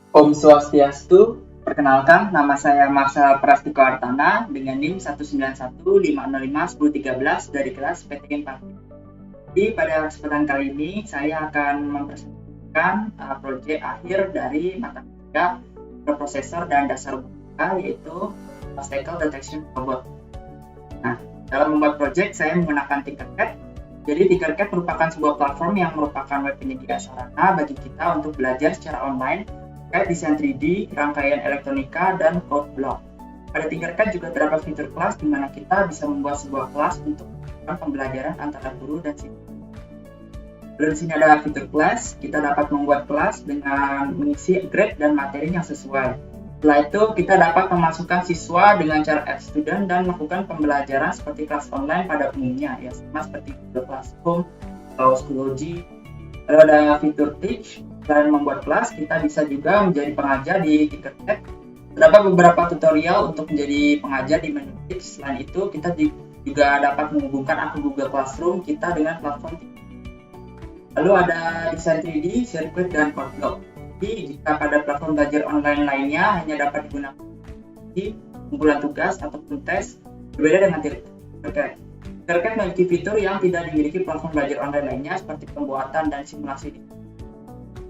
Om Swastiastu, perkenalkan nama saya Marcel Prastiko Artana dengan NIM 19150510113 dari kelas PTN Pakti. Jadi pada kesempatan kali ini saya akan mempresentasikan proyek akhir dari mata kuliah Microprocessor dan Dasar Robotika, yaitu Obstacle Detection Robot. Nah, dalam membuat proyek saya menggunakan Tinkercad. Jadi Tinkercad merupakan sebuah platform yang merupakan web penyedia sarana bagi kita untuk belajar secara online terkait desain 3D, rangkaian elektronika, dan code block. Pada Tinkercad juga terdapat fitur kelas di mana kita bisa membuat sebuah kelas untuk pembelajaran antara guru dan siswa. Lalu di sini ada fitur kelas, kita dapat membuat kelas dengan mengisi grade dan materi yang sesuai. Setelah itu, kita dapat memasukkan siswa dengan cara add student dan melakukan pembelajaran seperti kelas online pada umumnya, ya sama seperti Google Classroom atau Schoology. Lalu ada fitur teach. Selain membuat kelas, kita bisa juga menjadi pengajar di Tinkercad. Terdapat beberapa tutorial untuk menjadi pengajar di menu teach. Selain itu, kita juga dapat menghubungkan akun Google Classroom kita dengan platform Tinkercad. Lalu ada desain 3D, circuit, dan code block. Jadi, jika pada platform belajar online lainnya hanya dapat digunakan di kumpulan tugas ataupun tes, berbeda dengan Tinkercad. Tinkercad memiliki fitur yang tidak dimiliki platform belajar online lainnya seperti pembuatan dan simulasi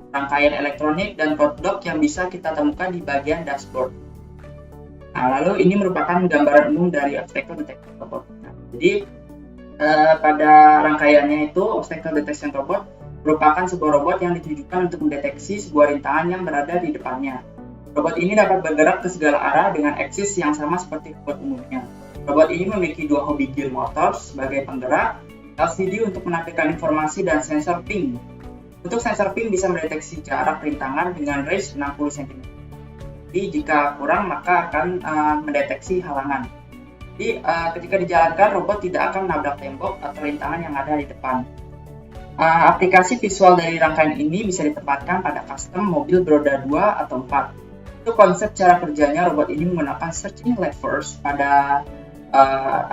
rangkaian elektronik dan code block yang bisa kita temukan di bagian dashboard. Nah, lalu ini merupakan gambaran umum dari obstacle detection robot. Nah, jadi pada rangkaiannya itu obstacle detection robot merupakan sebuah robot yang ditujukan untuk mendeteksi sebuah rintangan yang berada di depannya. Robot ini dapat bergerak ke segala arah dengan aksis yang sama seperti robot umumnya. Robot ini memiliki dua hobi gear motor sebagai penggerak, LCD untuk menampilkan informasi, dan sensor ping. Untuk sensor ping bisa mendeteksi jarak rintangan dengan range 60 cm. Jadi jika kurang maka akan mendeteksi halangan. Jadi ketika dijalankan robot tidak akan menabrak tembok atau rintangan yang ada di depan. Aplikasi visual dari rangkaian ini bisa ditempatkan pada custom mobil beroda 2 atau 4. Untuk konsep cara kerjanya, robot ini menggunakan searching levers pada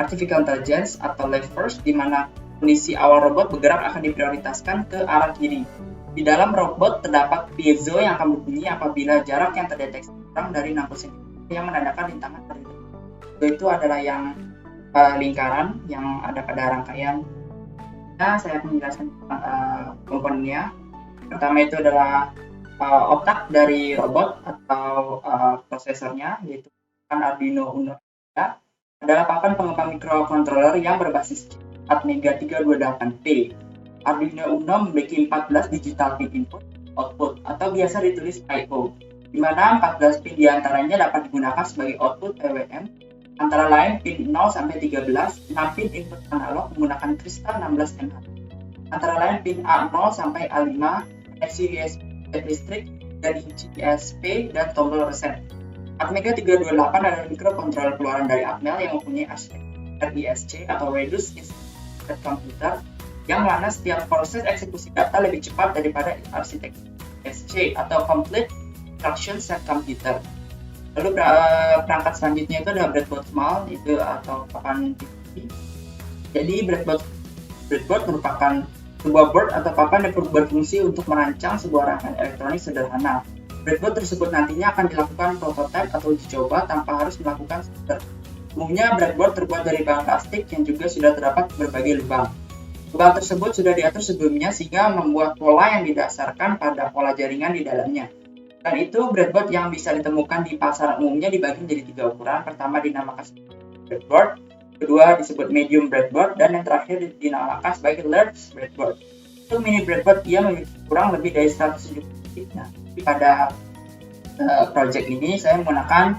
artificial intelligence atau levers di mana kondisi awal robot bergerak akan diprioritaskan ke arah kiri. Di dalam robot terdapat piezo yang akan berbunyi apabila jarak yang terdeteksi kurang dari 60 cm yang menandakan rintangan terdeteksi. Itu adalah yang lingkaran yang ada pada rangkaian. Nah, saya akan menjelaskan komponennya. Pertama itu adalah otak dari robot atau prosesornya, yaitu Arduino Uno. Adalah papan pengembang microcontroller yang berbasis chip Atmega 328P. Arduino Uno memiliki 14 digital pin input, output, atau biasa ditulis I/O, di mana 14 pin diantaranya dapat digunakan sebagai output PWM, antara lain pin 0 sampai 13, 6 pin input analog menggunakan kristal 16 mH, antara lain pin A0 sampai A5, koneksi USB listrik, dan ISP, dan tombol reset. Atmega 328 adalah mikrokontroller keluaran dari Atmel yang mempunyai arsitektur RISC atau Reduced Instruction Computer, yang mana setiap proses eksekusi data lebih cepat daripada arsitektur SC atau Complete Instruction Set Computer. Lalu perangkat selanjutnya itu adalah breadboard small itu atau papan TV. Jadi breadboard merupakan sebuah board atau papan yang berfungsi untuk merancang sebuah rangkaian elektronik sederhana. Breadboard tersebut nantinya akan dilakukan prototipe atau uji coba tanpa harus melakukan solder. Umumnya breadboard terbuat dari bahan plastik yang juga sudah terdapat berbagai lubang. Lubang tersebut sudah diatur sebelumnya sehingga membuat pola yang didasarkan pada pola jaringan di dalamnya. Dan itu breadboard yang bisa ditemukan di pasaran umumnya dibagi menjadi 3 ukuran. Pertama dinamakan breadboard, kedua disebut medium breadboard, dan yang terakhir dinamakan sebagai large breadboard. Untuk mini breadboard ia memiliki kurang lebih dari 170 bit. Nah, pada project ini saya menggunakan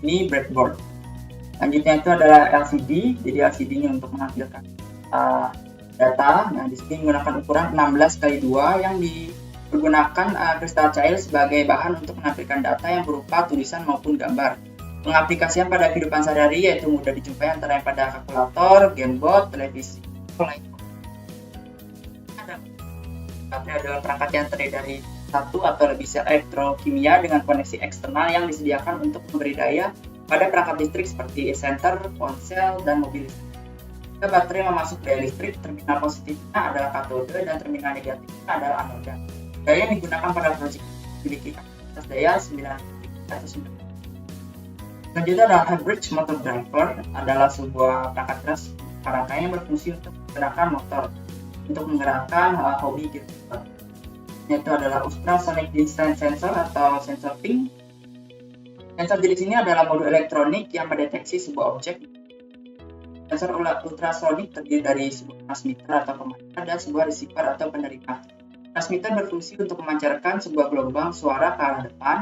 mini breadboard. Selanjutnya itu adalah LCD. Jadi LCD-nya untuk menampilkan data. Nah, di sini menggunakan ukuran 16x2 yang digunakan kristal cair sebagai bahan untuk menampilkan data yang berupa tulisan maupun gambar. Pengaplikasian pada kehidupan sehari-hari yaitu mudah dijumpai antara pada kalkulator, gamebot, televisi, ada perangkat yang terdiri dari satu atau lebih sel elektrokimia dengan koneksi eksternal yang disediakan untuk memberi daya pada perangkat listrik seperti e-center, ponsel, dan mobil listrik. Jika baterai memasuk daya listrik, terminal positifnya adalah katode dan terminal negatifnya adalah anoda. Daya yang digunakan pada proyek memiliki atas daya 9 atau 9. Selanjutnya adalah hybrid motor driver, adalah sebuah perangkat keras rangkaian yang berfungsi untuk menggerakkan motor untuk menggerakkan hobi gitu, yaitu adalah ultrasonic distance sensor atau sensor ping. Sensor jenis ini adalah modul elektronik yang mendeteksi sebuah objek. Sensor ultrasonic terdiri dari sebuah transmitter atau pemancar dan sebuah receiver atau penerima. Transmitter berfungsi untuk memancarkan sebuah gelombang suara ke arah depan.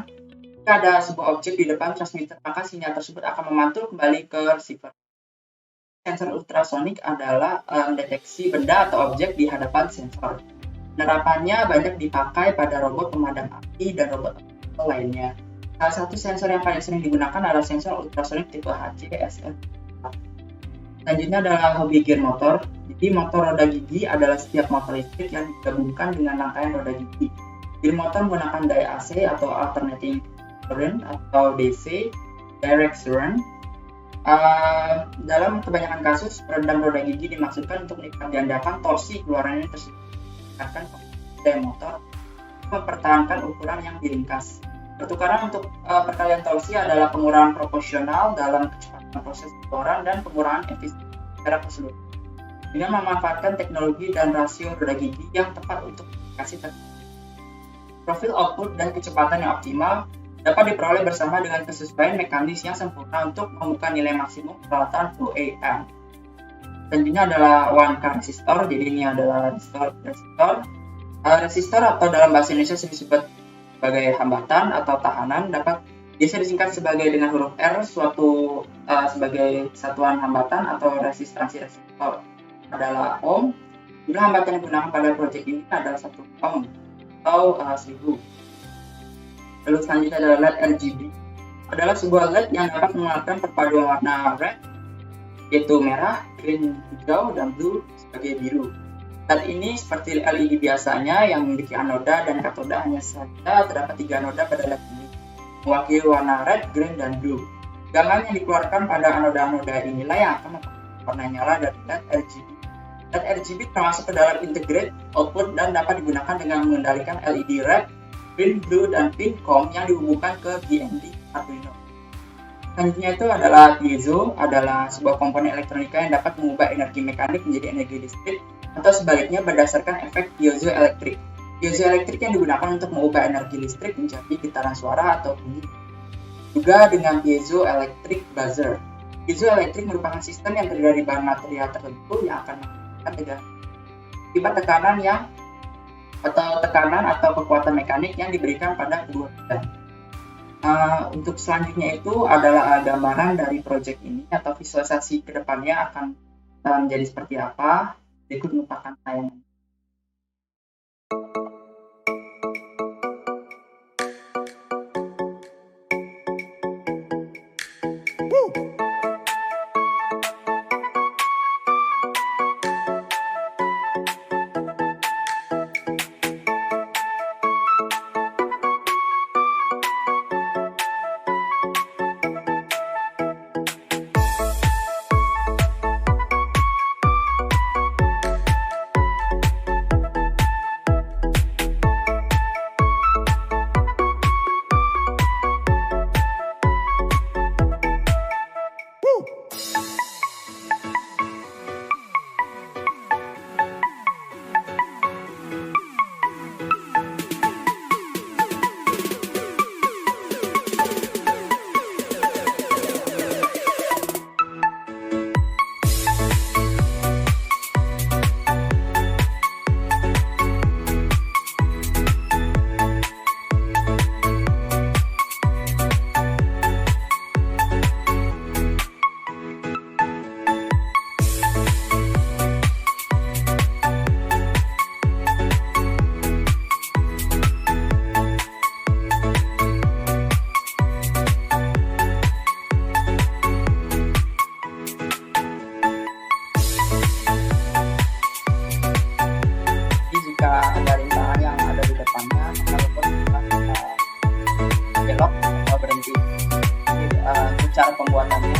Jika ada sebuah objek di depan transmitter, maka sinyal tersebut akan memantul kembali ke receiver. Sensor ultrasonik adalah mendeteksi benda atau objek di hadapan sensor. Penerapannya banyak dipakai pada robot pemadam api dan robot lainnya. Salah satu sensor yang paling sering digunakan adalah sensor ultrasonik tipe HCSL. Selanjutnya adalah hobi gear motor. Jadi motor roda gigi adalah setiap motor listrik yang digabungkan dengan rangkaian roda gigi. Gear motor menggunakan daya AC atau alternating current atau DC, direct current. Dalam kebanyakan kasus, peredam roda gigi dimaksudkan untuk melipat gandakan torsi keluarannya tersebut. Akan daya motor mempertahankan ukuran yang diringkas. Pertukaran untuk perkalian torsi adalah pengurangan proporsional dalam kecepatan proses keluaran dan pengurangan efisiensi secara keseluruhan. Dengan memanfaatkan teknologi dan rasio roda gigi yang tepat untuk aplikasi tertentu. Profil output dan kecepatan yang optimal dapat diperoleh bersama dengan kesesuaian mekanis yang sempurna untuk membuka nilai maksimum peralatan OEM. Selanjutnya adalah one car resistor. Jadi ini adalah resistor. Resistor atau dalam bahasa Indonesia disebut sebagai hambatan atau tahanan dapat biasa disingkat sebagai dengan huruf R suatu sebagai satuan hambatan atau resistansi resistor adalah ohm. Jumlah hambatan yang digunakan pada proyek ini adalah 1 ohm atau 1000. Lalu selanjutnya adalah LED RGB, adalah sebuah LED yang dapat mengeluarkan perpaduan warna red, yaitu merah, green, hijau, dan blue sebagai biru. LED ini seperti LED biasanya yang memiliki anoda dan katoda, hanya saja terdapat 3 anoda pada LED ini, mewakili warna red, green, dan blue. Tegangan yang dikeluarkan pada anoda-anoda inilah yang akan mempengaruhi warna nyala dari LED RGB. LED RGB termasuk ke dalam integrated output dan dapat digunakan dengan mengendalikan LED red, green, blue, dan pink COM yang dihubungkan ke GND Arduino. Selanjutnya itu adalah piezo, adalah sebuah komponen elektronika yang dapat mengubah energi mekanik menjadi energi listrik atau sebaliknya berdasarkan efek piezoelektrik. Piezoelektrik yang digunakan untuk mengubah energi listrik menjadi getaran suara atau bunyi. Juga dengan piezoelectric buzzer. Piezoelektrik merupakan sistem yang terdiri dari bahan material tertentu yang akan menghasilkan tegangan akibat tekanan atau kekuatan mekanik yang diberikan pada kedua benda. Untuk selanjutnya itu adalah gambaran dari proyek ini atau visualisasi ke depannya akan menjadi seperti apa. Berikut merupakan tayangan. Ada rintangan yang ada di depannya, walaupun kita belok atau berhenti. Jadi untuk cara pembuatannya,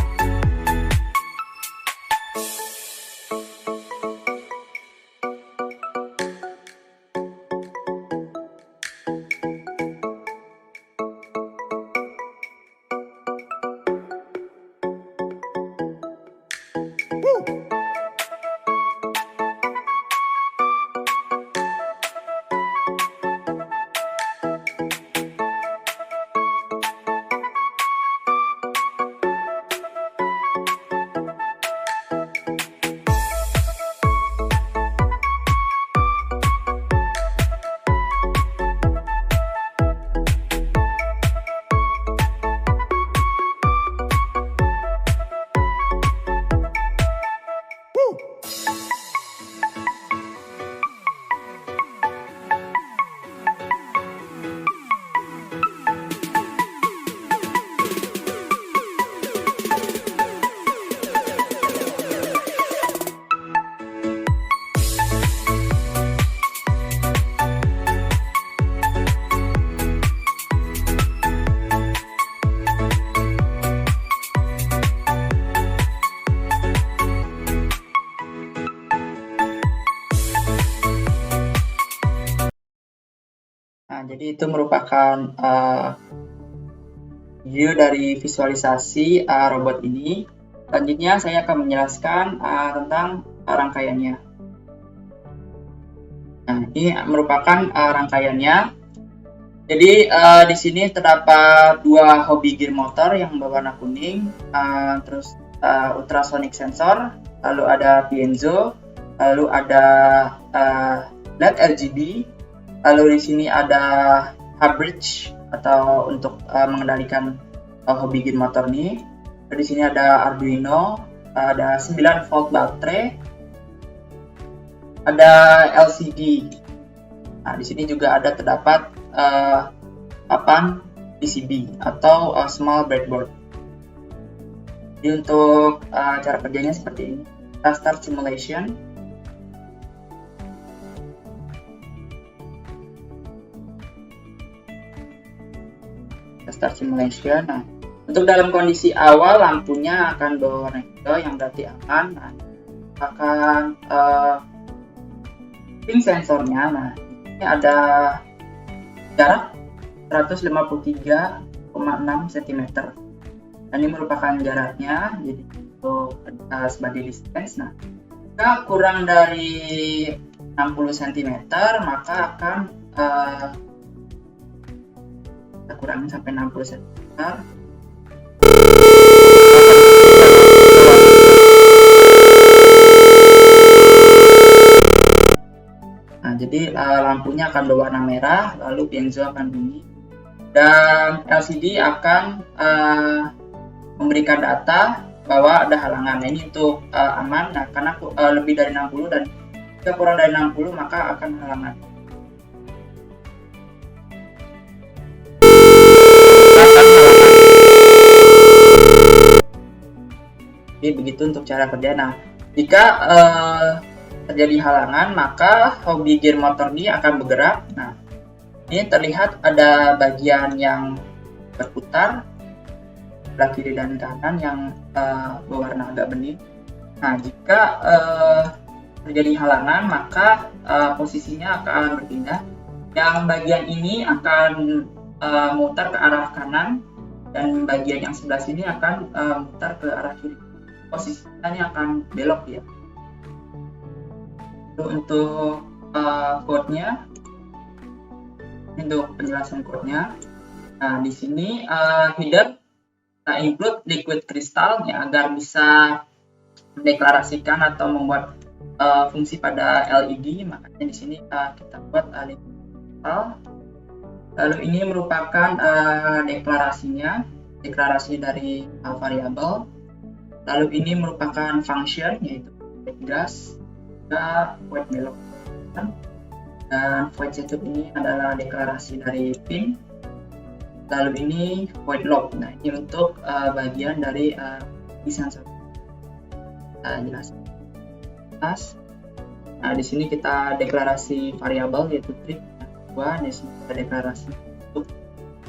jadi itu merupakan view dari visualisasi robot ini. Selanjutnya saya akan menjelaskan tentang rangkaiannya. Nah, ini merupakan rangkaiannya. Jadi di sini terdapat dua hobi gear motor yang berwarna kuning, terus ultrasonic sensor, lalu ada piezo, lalu ada LED RGB, lalu di sini ada hub bridge atau untuk mengendalikan hobi gear motor ini. Di sini ada Arduino, ada 9 volt baterai, ada LCD. Nah, di sini juga ada terdapat papan PCB atau small breadboard. Jadi untuk cara kerjanya seperti ini. Kita start simulation. Nah, untuk dalam kondisi awal lampunya akan berwarna hijau yang berarti aman. Nah, akan ping sensornya. Nah, ini ada jarak 153,6 cm. Dan ini merupakan jaraknya, jadi itu sebagai distance. Nah, jika kurang dari 60 cm maka akan kita kurangin sampai 60 cm. Nah, jadi lampunya akan berwarna merah, lalu piezo akan bunyi, dan LCD akan memberikan data bahwa ada halangan. Nah, ini untuk aman. Nah, karena lebih dari 60 dan jika kurang dari 60 maka akan halangan. Jadi begitu untuk cara kerja. Nah, jika terjadi halangan maka hobi gear motor ini akan bergerak. Nah, ini terlihat ada bagian yang berputar sebelah kiri dan kanan yang berwarna agak bening. Nah, jika terjadi halangan maka posisinya akan berpindah. Yang bagian ini akan mutar ke arah kanan dan bagian yang sebelah sini akan mutar ke arah kiri. Posisinya akan belok ya. Untuk code-nya, untuk penjelasan code-nya. Nah, di sini header include liquid crystal ya, agar bisa mendeklarasikan atau membuat fungsi pada LED. Makanya di sini kita buat liquid crystal. Lalu ini merupakan deklarasi dari variabel. Lalu ini merupakan function, yaitu void gas, void belok, dan void setup ini adalah deklarasi dari pin. Lalu ini void lock. Nah, ini untuk bagian dari sensor. Jelas. Nah, di sini kita deklarasi variabel yaitu trig. Di sini kita deklarasi untuk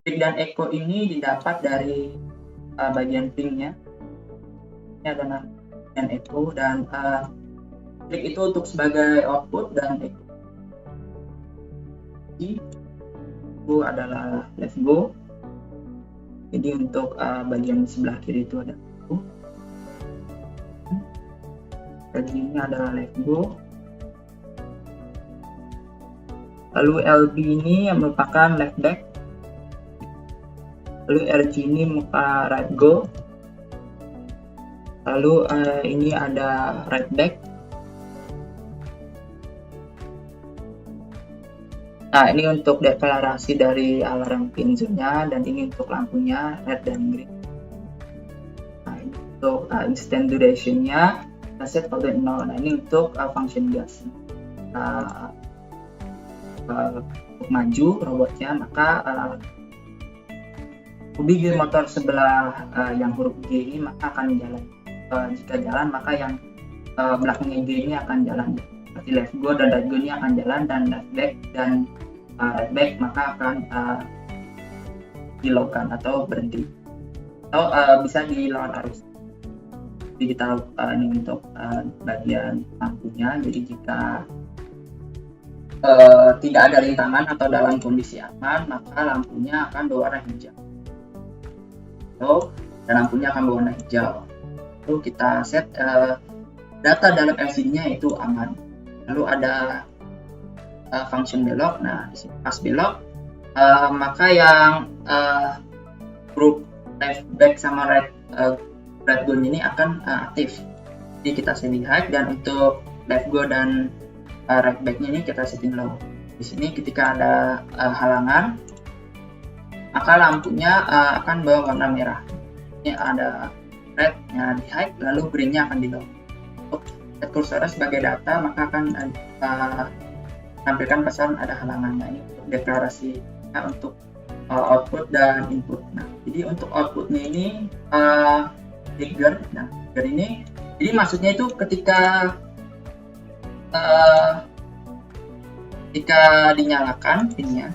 trig dan echo ini didapat dari bagian pingnya. Ini ada nama dan echo, dan trig itu untuk sebagai output dan echo itu adalah let's go. Jadi untuk bagian sebelah kiri itu ada echo, bagian ini adalah let's go. Lalu LB ini yang merupakan left back, lalu RG ini merupakan right go, lalu ini ada right back. Nah, ini untuk deklarasi dari alarm pinzonya, dan ini untuk lampunya red dan green. Nah, ini untuk instant duration-nya kita set pada 0. Nah, ini untuk function gas. Untuk maju robotnya, maka hobi gear motor sebelah yang huruf G ini maka akan jalan. Jika jalan maka yang belakangnya G ini akan jalan. Seperti left go dan right go ini akan jalan, dan left back dan right back maka akan dilogkan atau berhenti, atau bisa dilawan arus. Jadi kita ini untuk bagian lampunya. Jadi jika tidak ada rintangan atau dalam kondisi aman, maka lampunya akan berwarna hijau. Dan lampunya akan berwarna hijau. Lalu kita set data dalam LCD-nya itu aman. Lalu ada function belok. Nah, di sini pas belok, maka yang group left back sama right go ini akan aktif. Jadi kita setting high, dan untuk left go dan right back-nya ini kita setting low. Di sini ketika ada halangan, maka lampunya akan berwarna merah. Ini ada red-nya di high, lalu green-nya akan di low. Untuk set kursornya sebagai data, maka akan tampilkan pesan ada halangannya. Ini untuk deklarasi untuk output dan input. Nah, jadi untuk outputnya ini trigger. Nah, trigger ini, jadi maksudnya itu ketika dinyalakan pinnya.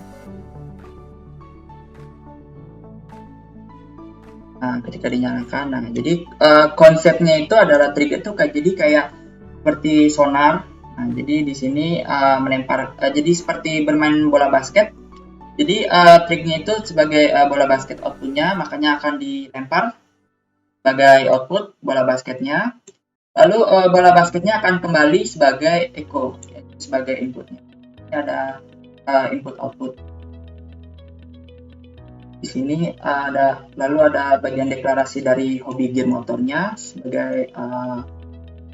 Nah, ketika dinyalakan, nah jadi konsepnya itu adalah trigger itu kayak seperti sonar. Nah, jadi di sini melempar, jadi seperti bermain bola basket. Jadi triggernya itu sebagai bola basket outputnya, makanya akan dilempar sebagai output bola basketnya. Lalu bola basketnya akan kembali sebagai echo, sebagai inputnya. Ini ada input output. Di sini lalu ada bagian deklarasi dari hobi gear motornya sebagai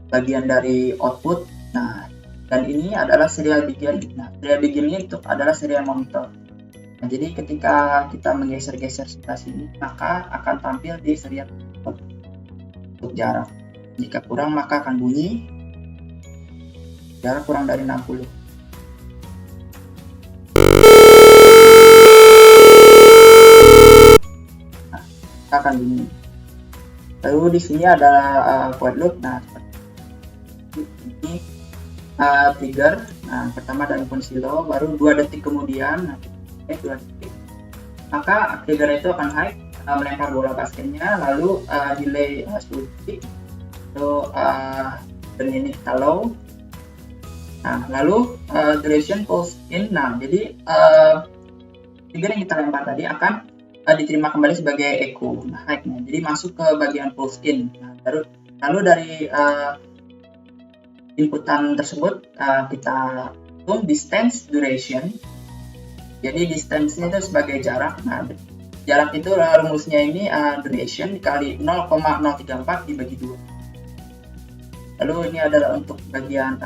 bagian dari output. Nah, dan ini adalah serial begin. Nah, serial begin ini adalah serial monitor. Nah, jadi ketika kita menggeser-geser sebelah sini, maka akan tampil di serial monitor untuk jarak. Jika kurang, maka akan bunyi jarak kurang dari 60. Akan bunyi. Lalu di sini ada void loop. Nah, ini trigger. Nah, pertama dari fungsi low, baru 2 detik kemudian, 2 detik, maka trigger itu akan high, melempar bola basketnya, lalu delay 10 detik, lalu dan ini kita low. Nah, lalu duration pulse in. Nah, jadi trigger yang kita lempar tadi akan diterima kembali sebagai echo, high-nya. Jadi masuk ke bagian pulse in. Nah, lalu dari inputan tersebut kita hitung distance duration. Jadi distance-nya itu sebagai jarak. Nah, jarak itu rumusnya ini duration dikali 0,034 dibagi 2. Lalu ini adalah untuk bagian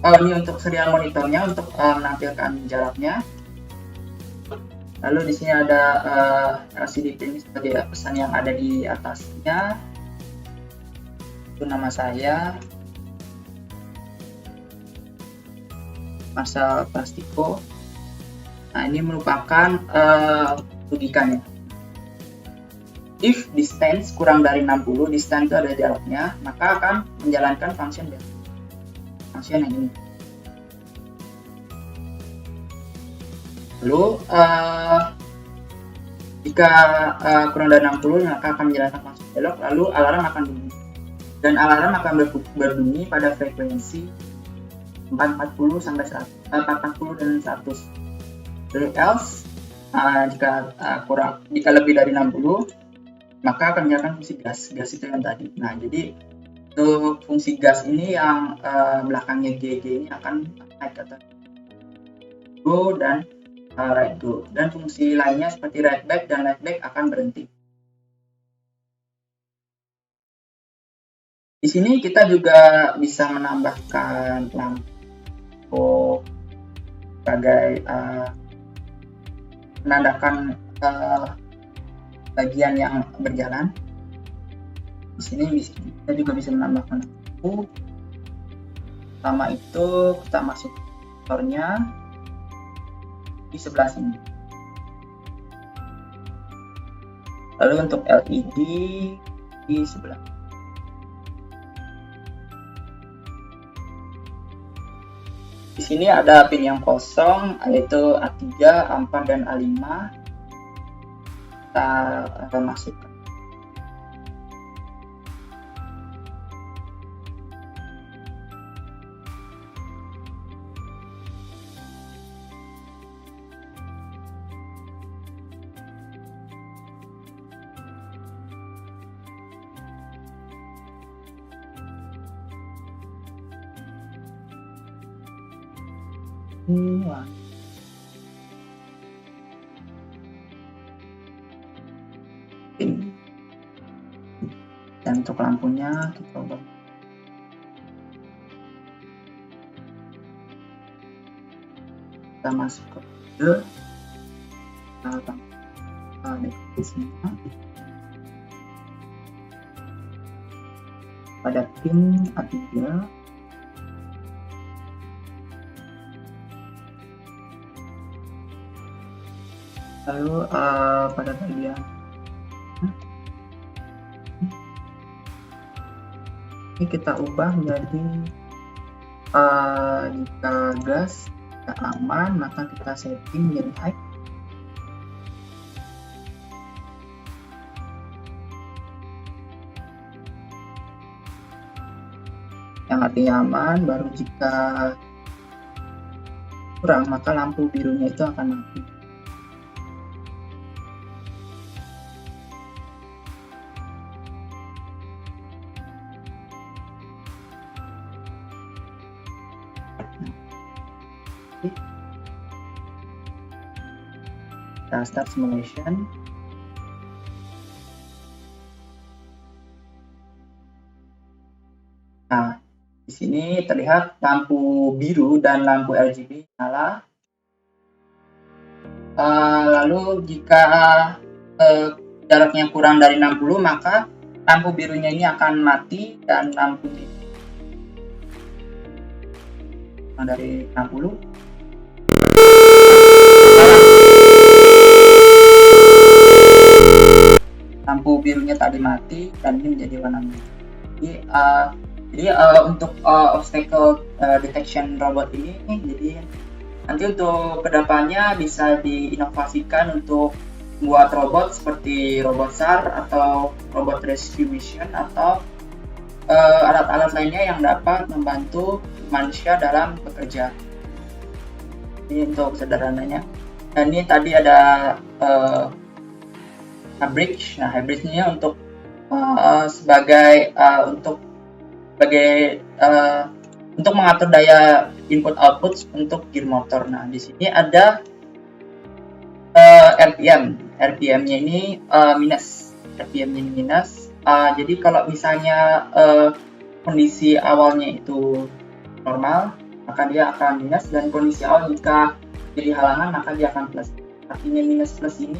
ini untuk serial monitornya untuk menampilkan jaraknya. Lalu di sini ada LCD pin sebagai pesan yang ada di atasnya. Itu nama saya, Marcel Plastiko. Nah, ini merupakan logikannya. If distance kurang dari 60, distance itu ada jaraknya, maka akan menjalankan function yang ini. Lalu jika kurang dari 60, maka akan menjalankan function belok, lalu alarm akan bunyi. Dan alarm akan berbunyi pada frekuensi 440 sampai 440 dan 100. Lalu else jika lebih dari 60, maka akan menjalankan fungsi gas itu yang tadi. Nah, jadi untuk fungsi gas ini yang belakangnya GG ini akan naik ke atas go dan right go, dan fungsi lainnya seperti right back dan left back akan berhenti. Di sini kita juga bisa menambahkan lampu sebagai menandakan bagian yang berjalan. Di sini kita juga bisa menambahkan lampu. Pertama itu kita masuk motornya di sebelah sini. Lalu untuk LED di sebelah. Di sini ada pin yang kosong, yaitu A3, A4, dan A5. Kita akan masukkan. Wah. Dan untuk lampunya kita ubah. Kita masuk ke mode dekorasinya pada pin A3, lalu pada bagian ini kita ubah menjadi jika gas tidak aman maka kita setting menjadi high. Yang artinya aman, baru jika kurang maka lampu birunya itu akan mati. Kita start simulation. Nah, di sini terlihat lampu biru dan lampu RGB nyala. Lalu jika jaraknya kurang dari 60 maka lampu birunya ini akan mati dan lampu kurang dari 60 lampu birunya tadi mati dan ini menjadi warna merah. Jadi untuk obstacle detection robot ini, jadi nanti untuk kedepannya bisa diinovasikan untuk buat robot seperti robot SAR atau robot rescue mission atau alat-alat lainnya yang dapat membantu manusia dalam bekerja. Ini untuk sederhananya. Dan ini tadi ada bridge. Nah, bridge-nya untuk untuk mengatur daya input output untuk gear motor. Nah, di sini ada RPM-nya ini minus. RPM-nya ini minus. Jadi kalau misalnya kondisi awalnya itu normal, maka dia akan minus, dan kondisi awal jika jadi halangan maka dia akan plus. Artinya minus plus ini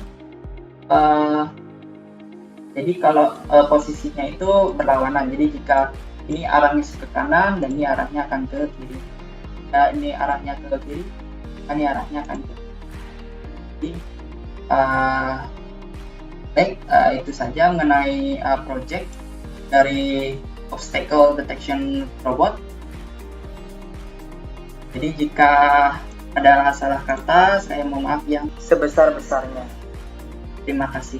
jadi kalau posisinya itu berlawanan. Jadi jika ini arahnya ke kanan dan ini arahnya akan ke kiri. Jika ini arahnya ke kiri, ini arahnya akan ke kiri. Jadi baik, itu saja mengenai project dari obstacle detection robot. Jadi jika ada salah kata, saya mohon maaf yang sebesar-besarnya. Terima kasih.